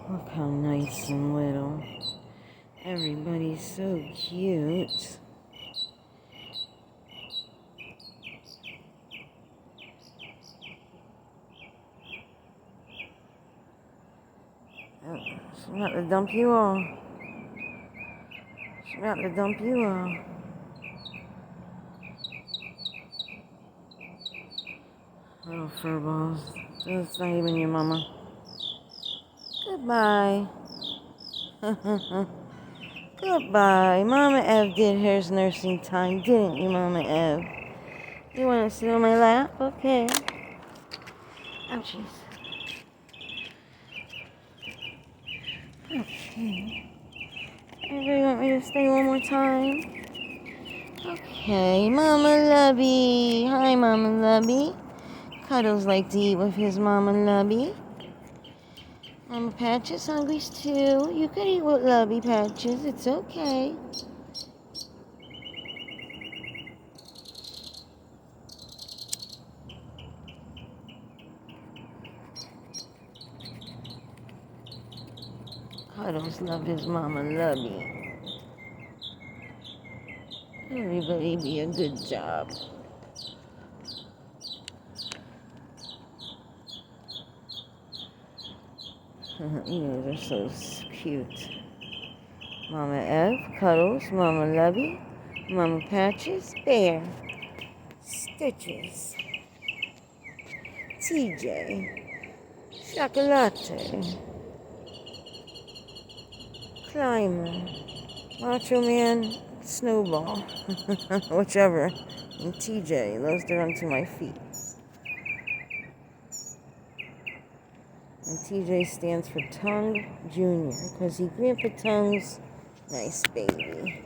Look how nice and little. Everybody's so cute. Oh, she's about to dump you all. She's about to dump you all. Little fur balls. That's not even your mama. Goodbye. Goodbye. Mama Ev did hers nursing time, didn't you, Mama Ev? You want to sit on my lap? Okay. Oh, jeez. Okay. Everybody want me to stay one more time? Okay. Mama Lovey. Hi, Mama Lovey. Cuddles like to eat with his Mama Lovey. Mama Patches hungry's too. You could eat with Lovey Patches. It's okay. Cuddles love his Mama Lovey. Everybody be a good job. You guys are so cute. Mama Ev, Cuddles, Mama Lovey, Mama Patches, Bear, Stitches, TJ, Shocka Latte, Climber, Macho Man, Snowball, whichever, and TJ loves to run to my feet. And TJ stands for Tongue Junior, because he Grandpa Tongue's nice baby.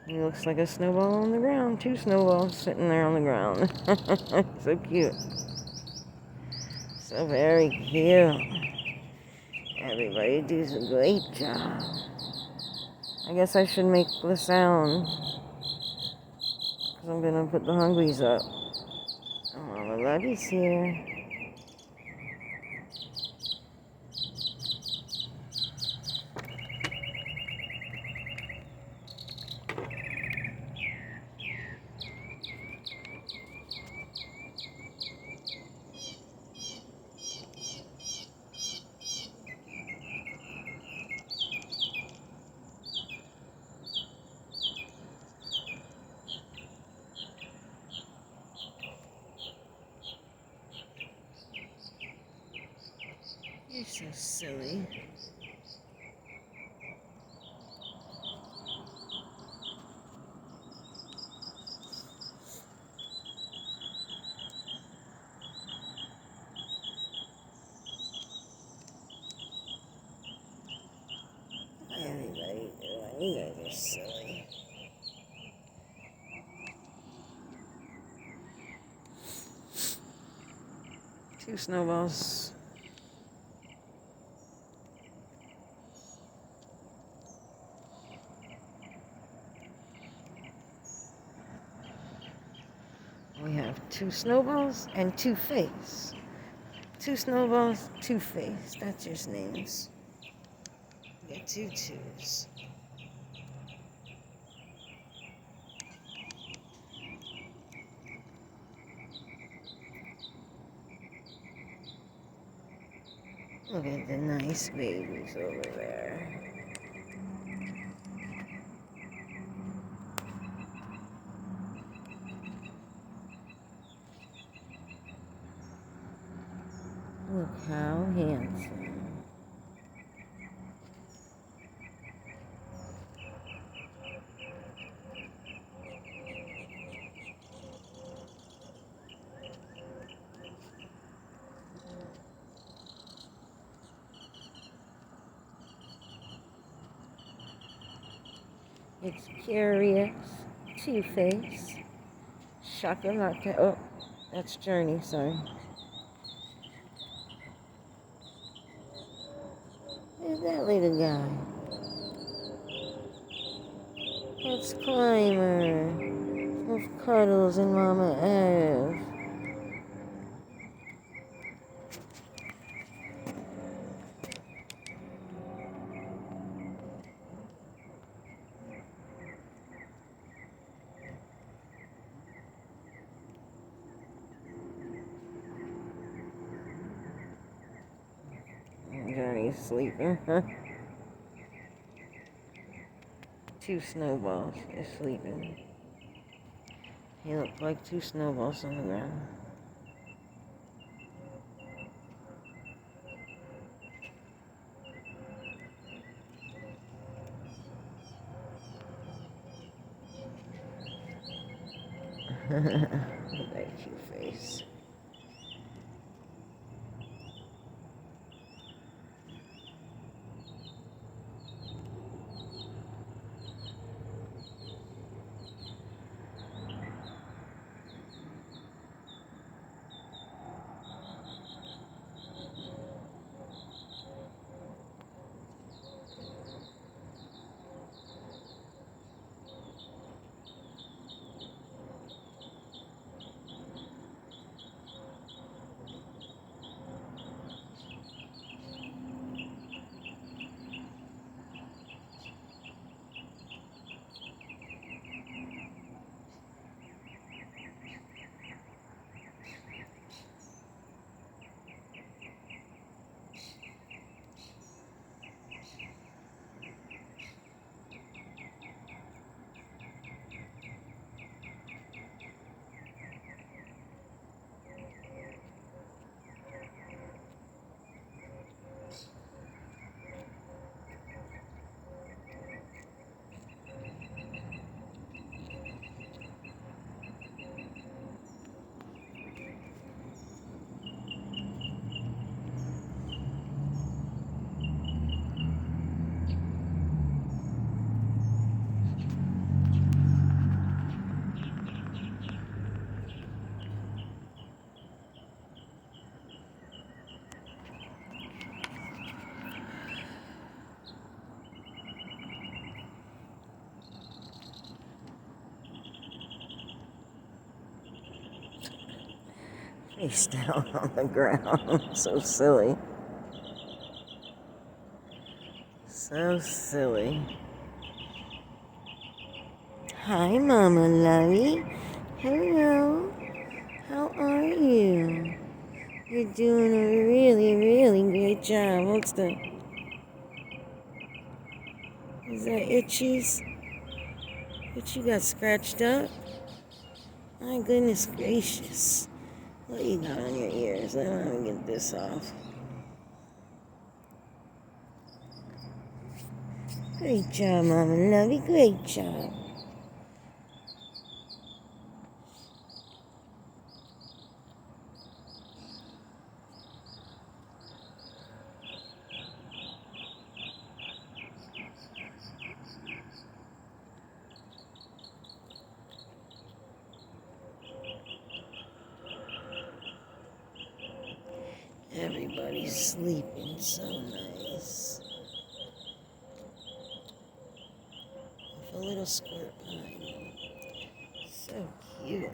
He looks like a snowball on the ground. 2 snowballs sitting there on the ground. So cute. So very cute. Everybody does a great job. I guess I should make the sound, because I'm going to put the hungries up. Mama Lovey's here. You're so silly. Everybody doing? You guys are silly. Two snowballs. We have 2 snowballs and Toothpaste. 2 snowballs, Toothpaste. That's his names. We got 2 twos. Look at the nice babies over there. Look how handsome. It's Curious, Toothpaste, Shocka Latte. Oh, that's Journey, sorry. Who's that little guy? That's Climber with Cuddles and Mama Ev. Everybody's sleeping, huh? Two snowballs is sleeping. He looked like two snowballs on the ground. Look at that cute face. Face down on the ground. So silly. So silly. Hi, Mama Lovey. Hello. How are you? You're doing a really, really great job. What's the... Is that Itchy's? Itchy got scratched up? My goodness gracious. What you got on your ears? Let me get this off. Great job, Mama Lovey. Great job. Everybody's sleeping so nice. With a little squirt behind him. So cute.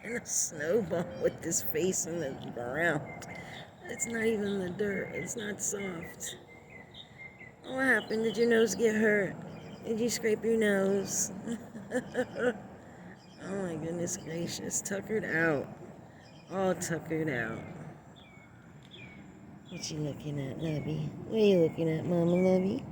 And a snowball with his face in the ground. It's not even the dirt. It's not soft. What happened? Did your nose get hurt? Did you scrape your nose? Oh my goodness gracious. Tuckered out. All tuckered out. What you looking at, Lovey? What are you looking at, Mama Lovey?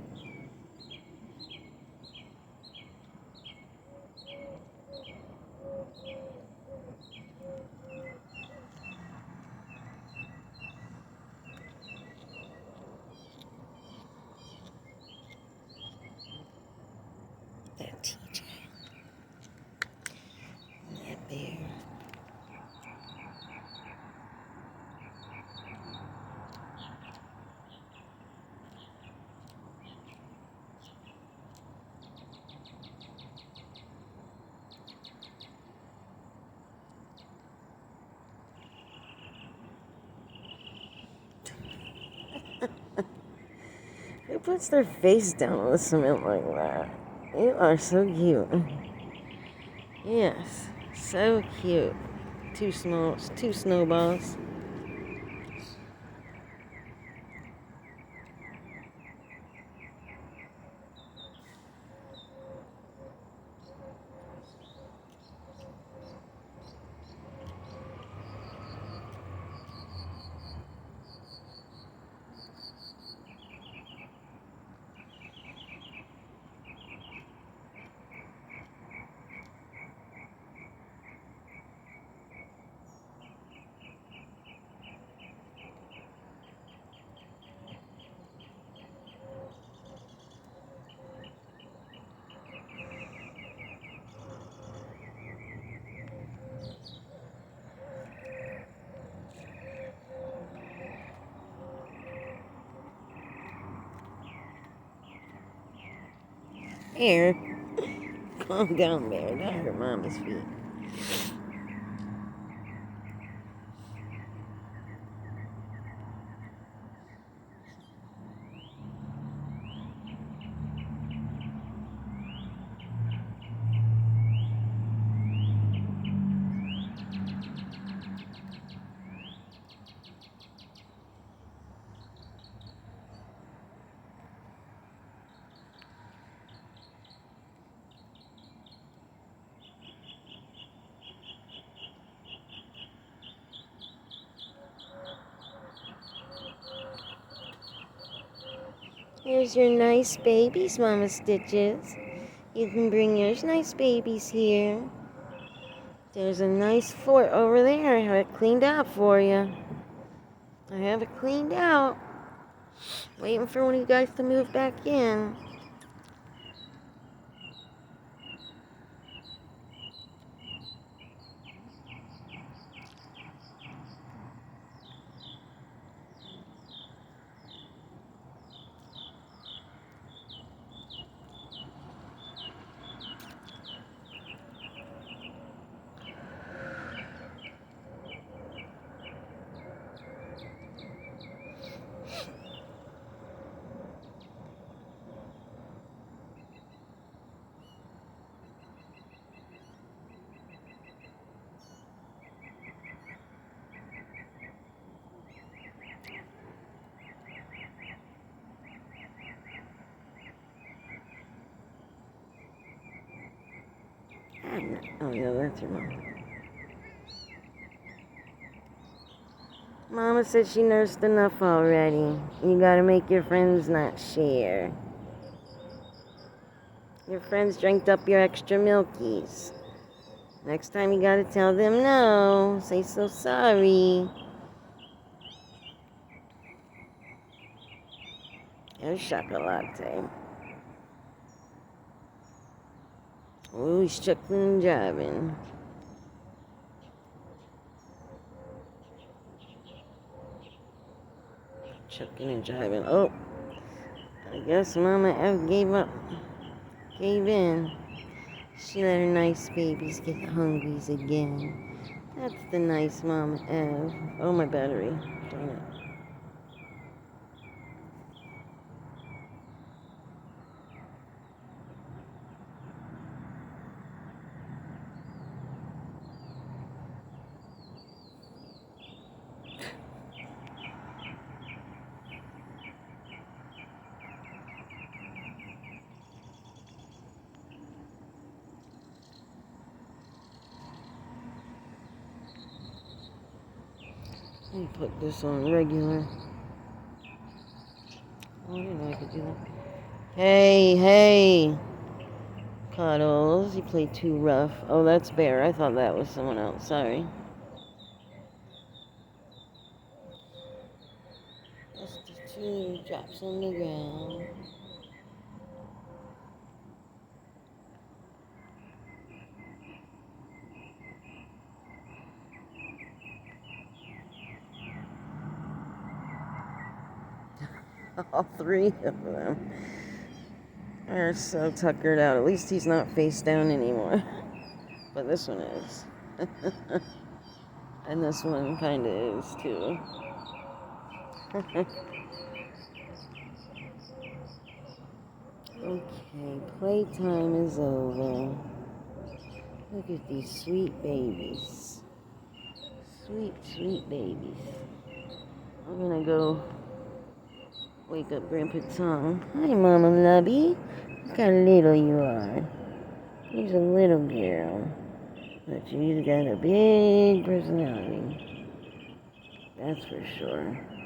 That TJ. That bear. Who puts their face down on the cement like that? You are so cute. Yes, so cute. Two snowballs. Bear. Calm down, Bear. That hurt Mama's feet. Here's your nice babies, Mama Stitches. You can bring your nice babies here. There's a nice fort over there. I have it cleaned out for you. I have it cleaned out. Waiting for one of you guys to move back in. Oh, yeah, that's your mom. Mama said she nursed enough already. You gotta make your friends not share. Your friends drank up your extra milkies. Next time you gotta tell them no. Say so sorry. There's Shocka Latte. Oh, he's chuckling and jiving. Chucking and jiving. Oh, I guess Mama F gave up. Gave in. She let her nice babies get hungries again. That's the nice Mama F. Oh, my battery. Darn it. Let me put this on regular. Oh, I didn't know I could do that. Hey. Cuddles, you played too rough. Oh, that's Bear. I thought that was someone else. Sorry. That's the two drops on the ground. All three of them are so tuckered out. At least he's not face down anymore. But this one is. And this one kind of is too. Okay, playtime is over. Look at these sweet babies. Sweet babies. I'm gonna go wake up Grandpa Tom. Hi, Mama Lovey. Look how little you are. He's a little girl. But you've got a big personality. That's for sure.